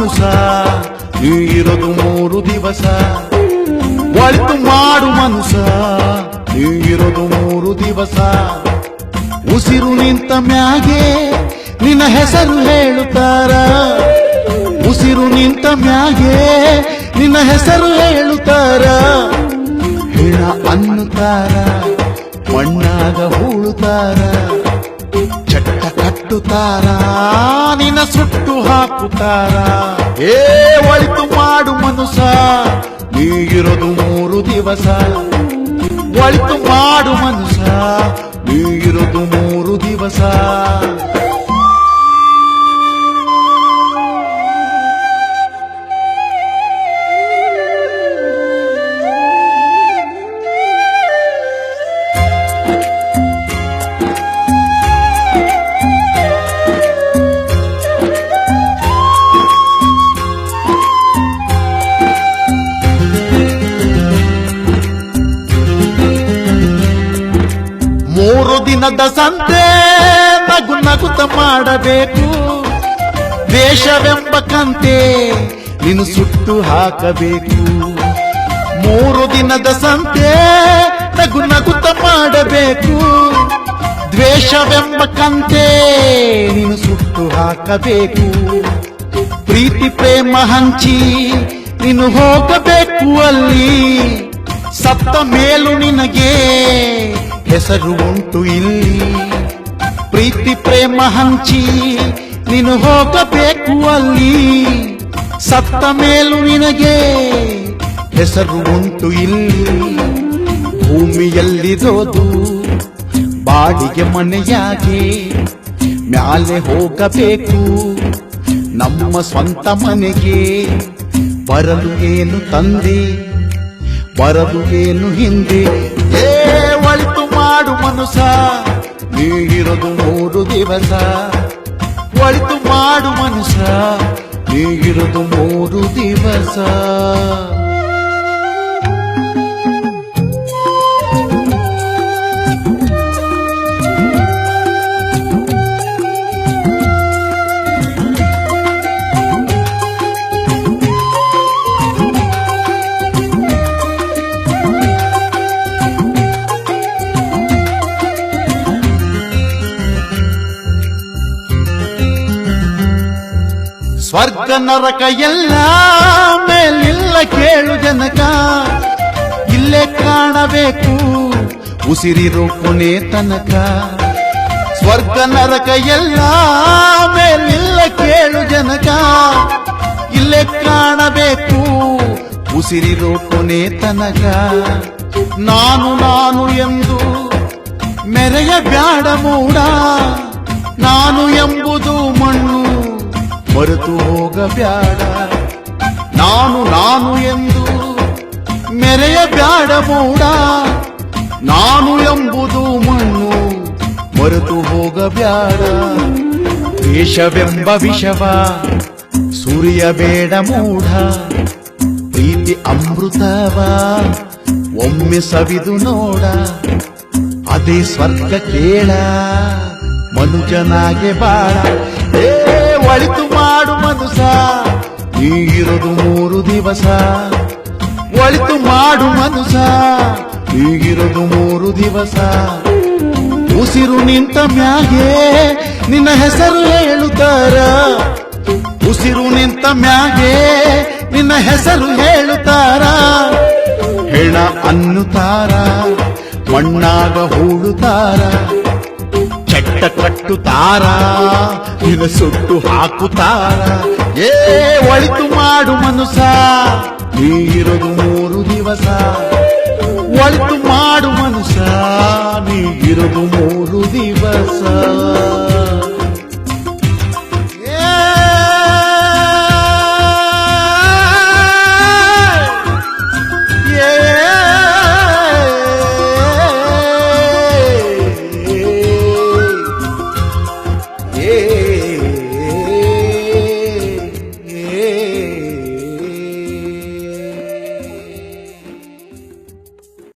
ಮನುಸ ನೀ ಇರೋದು 3 ದಿವಸ. ಒಳಿತು ಮಾಡು ಮನುಸ ನೀ ಇರೋದು 3 ದಿವಸ. ಉಸಿರು ನಿಂತ ಮ್ಯಾಗೆ ನಿನ್ನ ಹೆಸರು ಹೇಳುತ್ತಾರ. ಉಸಿರು ನಿಂತ ಮ್ಯಾಗೆ ನಿನ್ನ ಹೆಸರು ಹೇಳುತ್ತಾರ. ಹೆಣ ಅನ್ನುತ್ತಾರ, ಮಣ್ಣಾಗ ಹೂಳುತ್ತಾರ. ಚಟ್ಟ ಕಟ್ಟುತ್ತಾರ, ನಿನ್ನ ಸುಟ್ಟು ಹಾಕುತ್ತಾರ. ಒಳಿತು ಮಾಡು ಮನುಸ ನೀ ಇರೋದು 3 ದಿವಸ. ಒಳಿತು ಮಾಡು ಮನುಸ ನೀ ಇರೋದು 3 ದಿವಸ. ಮೂರು ದಿನದ ಸಂತೆ ನಗು ನಗುತ್ತ ಮಾಡಬೇಕು. ದ್ವೇಷವೆಂಬ ಕಂತೆ ನೀನು ಸುಟ್ಟು ಹಾಕಬೇಕು. 3 ದಿನದ ಸಂತೆ ನಗು ನಗುತ್ತ ಮಾಡಬೇಕು. ದ್ವೇಷವೆಂಬ ಕಂತೆ ನೀನು ಸುಟ್ಟು ಹಾಕಬೇಕು. ಪ್ರೀತಿ ಪ್ರೇಮ ಹಂಚಿ ನೀನು ಹೋಗಬೇಕು ಅಲ್ಲಿ. ಸತ್ತ ಮೇಲೂ ನಿನಗೆ ಹೆಸರು ಉಂಟು ಇಲ್ಲಿ. ಪ್ರೀತಿ ಪ್ರೇಮ ಹಂಚಿ ನೀನು ಹೋಗಬೇಕು ಅಲ್ಲಿ. ಸತ್ತ ಮೇಲೂ ನಿನಗೆ ಹೆಸರು ಉಂಟು ಇಲ್ಲಿ. ಭೂಮಿಯಲ್ಲಿರೋದು ಬಾಡಿಗೆ ಮನೆಯಾಗಿ ಮ್ಯಾಲೆ ಹೋಗಬೇಕು ನಮ್ಮ ಸ್ವಂತ ಮನೆಗೆ. ಬರಲು ಏನು ತಂದೆ, ಬರಲು ಏನು ಹಿಂದೆ. ಒಳಿತು ಮಾಡು ಮನುಸ ನೀ ಇರೋದು 3 ದಿವಸ. ಒಳಿತು ಮಾಡು ಮನುಸ ನೀ ಇರೋದು 3 ದಿವಸ. ಸ್ವರ್ಗ ನರಕ ಎಲ್ಲ ಮೇಲಿಲ್ಲ ಕೇಳು ಜನಕ. ಇಲ್ಲೇ ಕಾಣಬೇಕು ಉಸಿರಿರೋ ಕೊನೆ ತನಕ. ಸ್ವರ್ಗ ನರಕ ಎಲ್ಲ ಮೇಲಿಲ್ಲ ಕೇಳು ಜನಕ. ಇಲ್ಲೇ ಕಾಣಬೇಕು ಉಸಿರಿರೋ ಕೊನೆ ತನಕ. ನಾನು ನಾನು ಎಂದು ಮೆರೆಯ ಬ್ಯಾಡ ಮೂಡ. ನಾನು ಎಂಬುದು ಮಣ್ಣು ಮರೆತು ಹೋಗಬ್ಯಾಡ. ನಾನು ನಾನು ಎಂದು ಮೆರೆಯ ಬ್ಯಾಡ ಮೂಡ. ನಾನು ಎಂಬುದು ಮಣ್ಣು ಮರೆತು ಹೋಗಬ್ಯಾಡ. ದ್ವೇಷವೆಂಬ ವಿಷವ ಸುರಿಯಬೇಡ ಮೂಢ. ಪ್ರೀತಿ ಅಮೃತವ ಒಮ್ಮೆ ಸವಿದು ನೋಡ. ಅದೇ ಸ್ವರ್ಗ ಕೇಳ ಮನುಜನಾಗೆ ಬಾಳ. ಒಳಿತು ಮಾಡು ಮನುಸ ನೀ ಇರೋದು 3 ದಿವಸ. ಒಳಿತು ಮಾಡು ಮನುಸ ನೀ ಇರೋದು 3 ದಿವಸ. ಉಸಿರು ನಿಂತ ಮ್ಯಾಗೆ ನಿನ್ನ ಹೆಸರು ಹೇಳುತ್ತಾರ. ಉಸಿರು ನಿಂತ ಮ್ಯಾಗೆ ನಿನ್ನ ಹೆಸರು ಹೇಳುತ್ತಾರ. ಹೆಣ ಅನ್ನುತ್ತಾರ, ಮಣ್ಣಾಗ ಹೂಳುತ್ತಾರ. ಚಟ್ಟ ಕಟ್ಟುತ್ತಾರ, ನಿನ್ನ ಸುಟ್ಟು ಹಾಕುತ್ತಾರ. ಒಳಿತು ಮಾಡು ಮನುಸ ನೀ ಇರೋದು 3 ದಿವಸ. ಒಳಿತು ಮಾಡು ಮನುಸ ನೀ ಇರೋದು 3 ದಿವಸ.